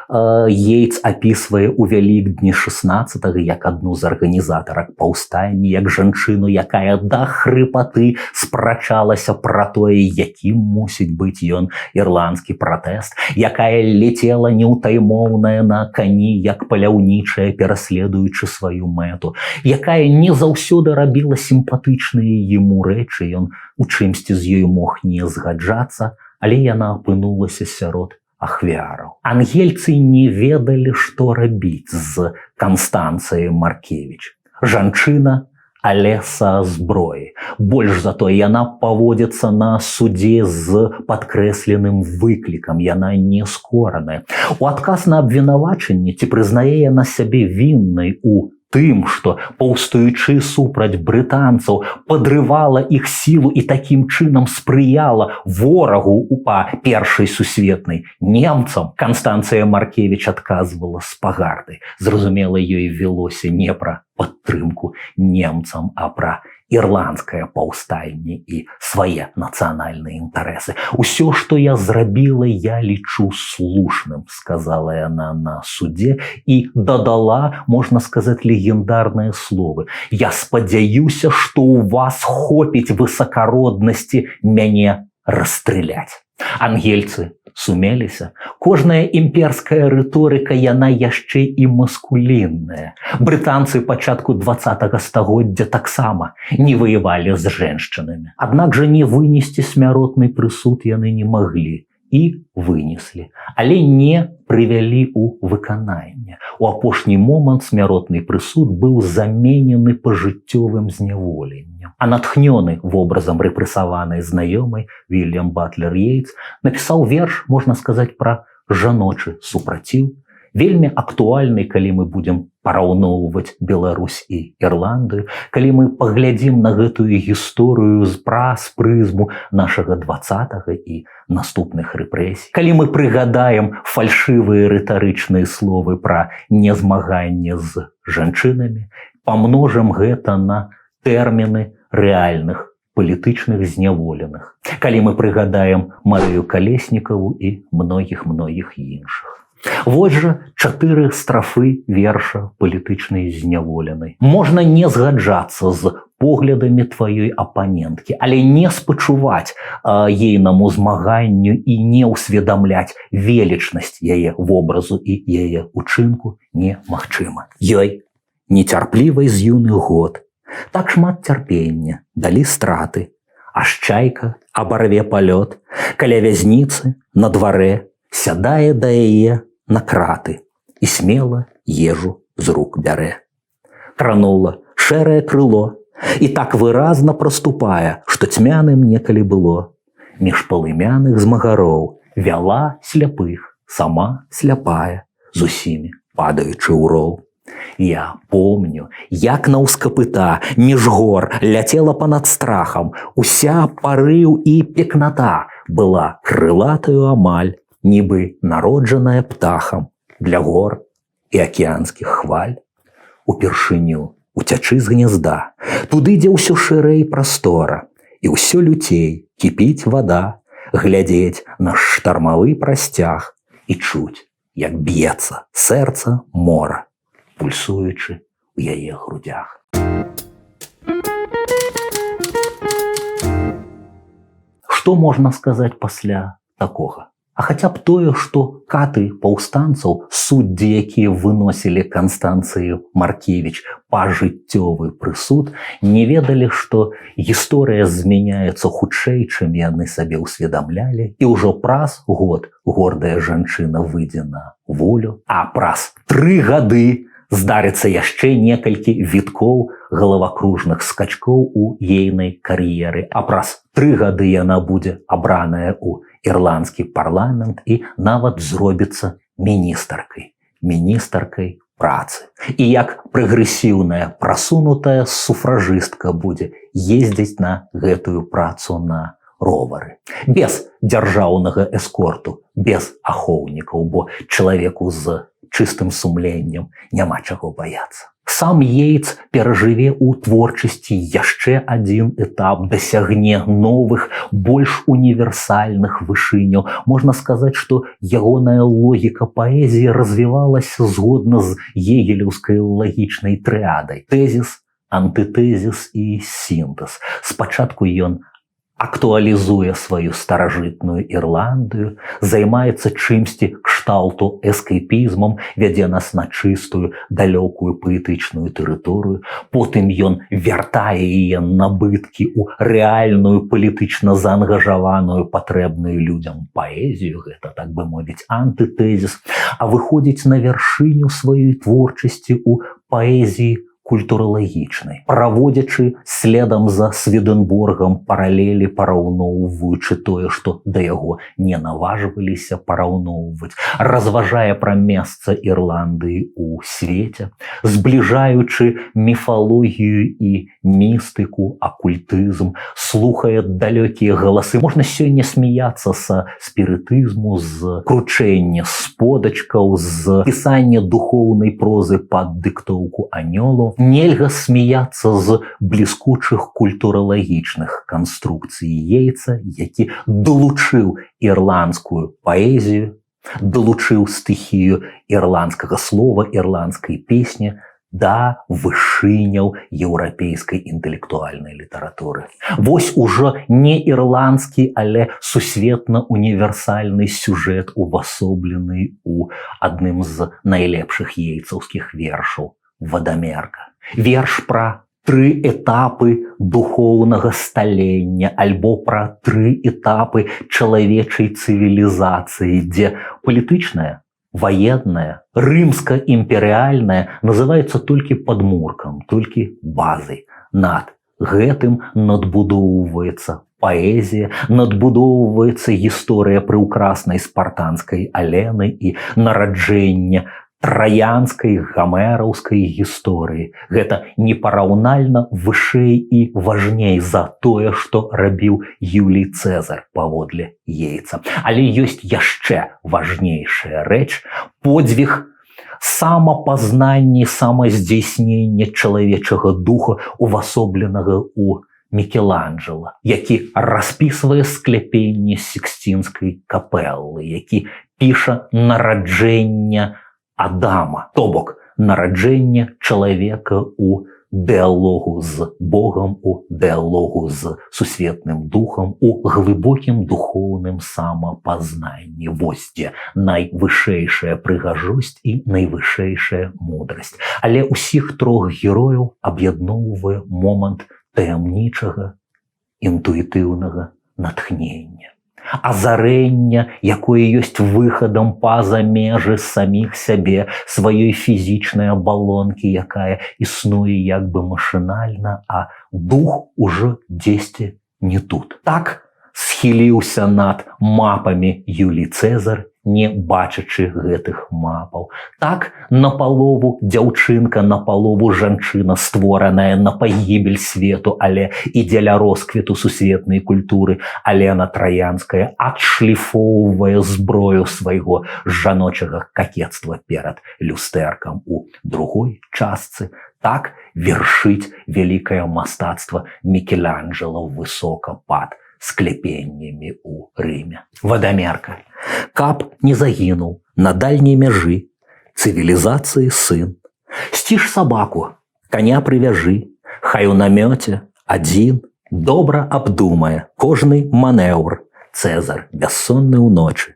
Ейц апісвае ў Вялікдні 16 як адну з арганізатарак паўстання, як жанчыну, якая да хрыпаты спрачалася пра тое, якім мусіць быць ён ірландскі пратэст, якая летела неўтаймоўная на кані, як паляўнічая, пераследуючы сваю мэту, якая не заўсёды рабіла сімпатычныя яму рэчы, ён у чымсьці з ёй мог не згаджацца, але яна апынулася сярод ахвяраў. Ангельцы не ведалі, што рабіць з Канстанцыяй Маркевіч. Жанчына, але са зброі. Больш за тое, яна паводзіцца на судзе з падкрэсленым выклікам, яна не скораная. У адказ на абвінавачанне ці прызнае яна сябе віннай у тым, што, паўстаючы супраць брытанцаў, падрывала іх сілу і такім чынам спрыяла ворагу па Першай сусветнай немцам, Канстанцыя Маркевіч адказвала з пагардай. Зразумела, ёй велося не пра падтрымку немцам, а пра ірландскае паўстанне і свае нацыянальныя інтарэсы. «Усё, што я зрабіла, я лічу слушным», сказала яна на судзе і дадала, можна сказаць, легендарныя словы. «Я спадзяюся, што ў вас хопіць высакароднасці мяне расстрыляць». Ангельцы сумеліся. Кожная імперская рыторыка, яна яшчэ і маскулінная. Брытанцы пачатку 20-го стагоддзя таксама не ваявалі з жэншчынамі. Аднак жа не вынесці смяротны прысуд яны не маглі. І вынеслі, але не прывялі ў выкананне. У апошні момант смяротны прысуд быў заменены пажыццёвым зняволеннем. А натхнёны вобразам рэпрэсаванай знаёмай Вільям Батлер Ейц напісаў верш, можна сказаць, пра жаночы супраціў, вельмі актуальны, калі мы будзем параўноўваць Беларусь і Ірландыю, калі мы паглядзім на гэтую гісторыю праз прызму нашага 20-го і наступных рэпрэсій. Калі мы прыгадаем фальшывыя рытарычныя словы пра незмаганне з жанчынамі, памножым гэта на тэрміны рэальных палітычных зняволеных. Калі мы прыгадаем Марыю Калеснікаву і многіх іншых. Вось жа 4 страфы верша палітычнай зняволенай. Можна не згаджацца з поглядамі тваёй апаненткі, але не спачуваць ейнаму змаганню і не ўсведамляць велічнасць яе вобразу і яе учынку немагчыма. Ёй, нецярплівай з юных год, так шмат цярпення далі страты, аж чайка абарве палёт, каля вязніцы на дварэ сядае да яе на краты і смела ежу з рук бярэ. Кранула шэрае крыло і так выразна праступае, што цьмяным некалі было. Між палымяных змагароў вяла сляпых, сама сляпая, з усімі падаючы ў роў. Я помню, як наўскапыта між гор ляцела панад страхам, уся парыў і пекната была крылатаю амаль, нібы народжаная птахам для гор і акіянскіх хваль. Упершыню уцячы з гнязда, туды, дзе ўсё шырэй прастора, і ўсё люцей кіпіць вада, глядзець на штармавы прасцяг і чуць, як б'ецца сэрца мора, пульсуючы ў яе грудях. Што можна сказаць пасля такога? А хаця б тое, што каты паўстанцаў, суддзі, якія выносілі Канстанцыю Маркевіч пажыццёвы прысуд, не ведалі, што гісторыя змяняецца хутчэй, чым яны сабе ўсведамлялі, і ўжо праз год гордая жанчына выйдзе на волю, а праз 3 гады здарыцца яшчэ некалькі віткоў галавакружных скачкоў у ейнай кар'еры, а праз 3 гады яна будзе абраная ў ірландскі парламент і нават зробіцца міністаркай працы. І як прагрэсіўная, прасунутая суфражыстка будзе ездзіць на гэтую працу на ровары. Без дзяржаўнага эскорту, без ахоўнікаў, бо чалавеку з чыстым сумленнем няма чаго баяцца. Сам Йейтс перажыве ў творчасці яшчэ адзін этап, дасягне новых, больш універсальных вышыняў. Можна сказаць, што ягоная логіка паэзіі развівалася згодна з гегелеўскай лагічнай трыадай. Тэзіс, антытэзіс і сінтэз. Спачатку ён актуалізуе сваю старажытную Ірландыю, займаецца чымсьці кшталту эскейпізмам, вядзе нас на чыстую, далёкую паэтычную тэрыторыю. Потым ён вяртае яе набыткі ў рэальную палітычна заангажаваную, патрэбную людзям паэзію, гэта, так бы мовіць, антытэзіс, а выходзіць на вяршыню сваёй творчасці ў паэзіі культуралагічнай, праводзячы следам за Сведенборгам паралелі, параўноўваючы тое, што да яго не наважваліся параўноўваць, разважае пра месца Ірландыі ў свеце, збліжаючы міфалогію і містыку, акультызм, слухае далёкія галасы. Можна сёння смяяцца са спірытызму, з кручэння сподачкаў, з пісання духоўнай прозы пад дыктоўку анёлаў. Нельга смяяцца з бліскучых культуралагічных канструкцый Йейтса, які далучыў ірландскую паэзію, далучыў стыхію ірландскага слова, ірландскай песні да вышыняў еўрапейскай інтэлектуальнай літаратуры. Вось ужо не ірландскі, але сусветна універсальны сюжэт, увасоблены ў адным з найлепшых йейтсаўскіх вершаў «Вадамерка». Верш пра 3 этапы духоўнага сталення, альбо пра 3 этапы чалавечай цывілізацыі, дзе палітычная, военная, рымска-імперыяльная называецца толькі падмуркам, толькі базай. Над гэтым надбудоўваецца паэзія, надбудоўваецца гісторыя прыўкраснай спартанскай Алены і нараджэння траянскай, гамераўскай гісторыі. Гэта непараўнальна вышэй і важней за тое, што рабіў Юлій Цэзар паводле Йейтса. Але ёсць яшчэ важнейшая рэч – подзвіг самапазнання, самаздзейснення чалавечага духа, увасобленага ў Мікеланджела, які распісвае скляпенне Сіксцінскай капэлы, які піша нараджэнне Адама, то бок нараджэнне чалавека ў дыалогу з Богам, у дыалогу з сусветным духам, у глыбокім духоўным самапазнанні. Вось дзе найвышэйшая прыгажосць і найвышэйшая мудрасць. Але ўсіх 3 герояў аб'ядноўвае момант таямнічага, інтуітыўнага натхнення. Азарэння, якое ёсць выхадам па-за межы саміх сябе, сваёй фізічнай абалонкі, якая існуе як бы машынальна, а дух ужо дзесьці не тут. Так схіліўся над мапамі Юлій Цэзар, не бачачы гэтых мапаў. Так напалову дзяўчынка, напалову жанчына, створаная на пагібель свету, але і дзеля росквіту сусветнай культуры, Алена Траянская адшліфоўвае зброю свайго жаночага какецтва перад люстэркам у другой частцы. Так вершыць вялікае мастацтва Мікеланджела высока пад скляпеннямі ў Рыме. Вадамерка. Каб не загінуў на дальняй мяжы цывілізацыі сын. Сціж сабаку, коня прывяжы, хай у намёце адзін добра абдумае кожны манеўр. Цэзар бяссонны ўночы,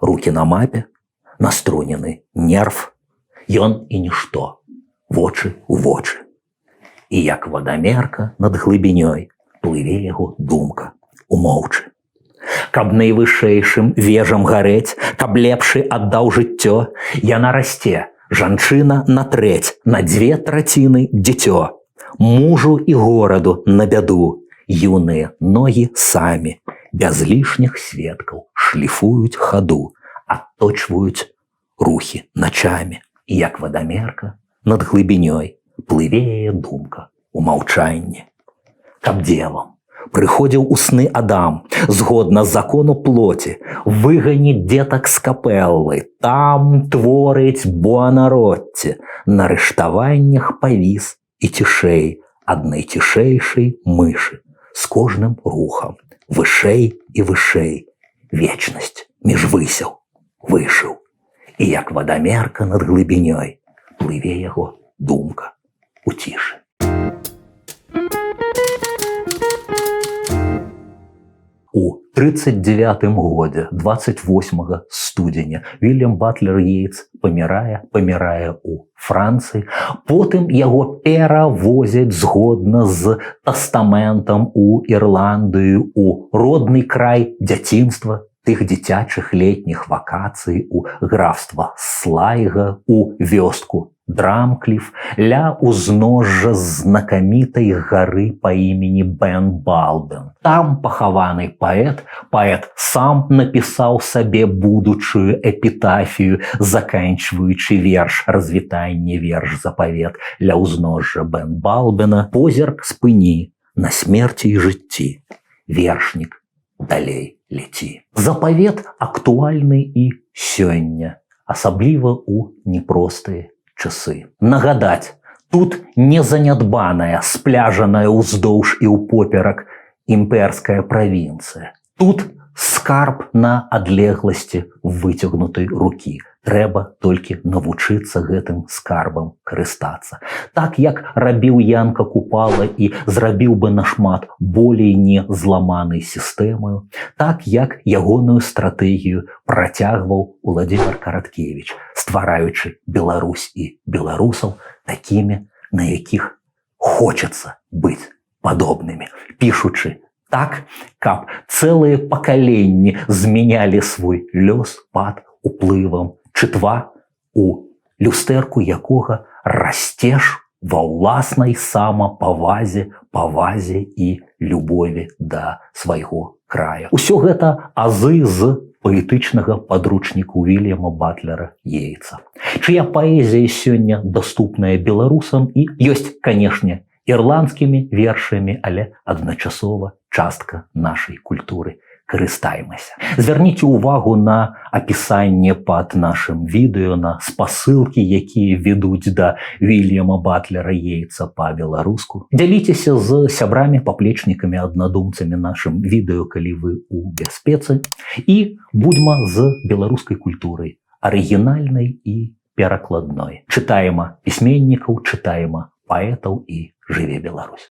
рукі на мапе, наструнены нерв. Ён і нішто, вочы ў вочы. І як вадамерка над глыбінёй плыве яго думка умоўчы. Каб найвышэйшым вежам гарэць, каб лепшы аддаў жыццё, яна расце, жанчына на трэць, на 2/3 дзіцё. Мужу і гораду на бяду, юныя ногі самі, без лішніх сведкаў, шліфуюць хаду, адточваюць рухі начамі. І як вадамерка над глыбінёй плыве яе думка у маўчанні. Каб дзевам Прыходзіў у сны Адам, згодна закону плоці, выганіць дзетак з капэллы, там творыць буанародце, на рыштаваннях павіс і цішэй ад найцішэйшай мышы, з кожным рухам, вышэй і вышэй, вечнасць між высяў, вышыў, і як вадамерка над глыбінёй плыве яго думка у цішы. У 1939 годзе, 28 студзеня, Вільям Батлер Йейтс памірае ў Францыі. Потым яго перавозяць згодна з тастаментам у Ірландыю, у родны край дзяцінства, тых дзіцячых летніх вакацый, у графства Слайга, у вёску Драмкліф, ля ўзножжа знакамітай гары па імені Бен Балбен. Там пахаваны паэт. Паэт сам напісаў сабе будучую эпітафію, заканчваючы верш «Развітанне, верш запавет» ля ўзножжа Бен Балбена. Позірк спыні на смерці і жыцці. Вершнік далей леці. Запавет актуальны і сёння, асабліва ў непростыя часы. Нагадаць, тут незанядбаная, спляжаная ўздоўж і ўпоперак імперская правінцыя. Тут скарб на адлегласці выцягнутай рукі. Трэба толькі навучыцца гэтым скарбам карыстацца. Так, як рабіў Янка Купала і зрабіў бы нашмат болей не зламанай сістэмаю, так, як ягоную стратэгію працягваў Уладзімір Караткевіч, ствараючы Беларусь і беларусаў такімі, на якіх хочацца быць падобнымі, пішучы так, каб цэлыя пакаленні змянялі свой лёс пад уплывам чытва, у люстэрку якога расцеш ва ўласнай самапавазе, павазе і любові да свайго края. Усё гэта азы з паэтычнага падручніку Вільяма Батлера Йейтса, чыя паэзія сёння даступная беларусам і ёсць, канешне, ірландскімі вершамі, але адначасова частка нашай культуры. Карыстаймася. Звярніце ўвагу на апісанне пад нашым відэо, на спасылкі, якія ведуць да Вільяма Батлера Йейтса па-беларуску. Дзяліцеся з сябрамі, паплечнікамі, аднадумцамі нашым відэо, калі вы ў бяспецы. І будзьма з беларускай культурай, арыгінальнай і перакладной. Чытаема пісьменнікаў, чытаема паэтаў і жыве Беларусь.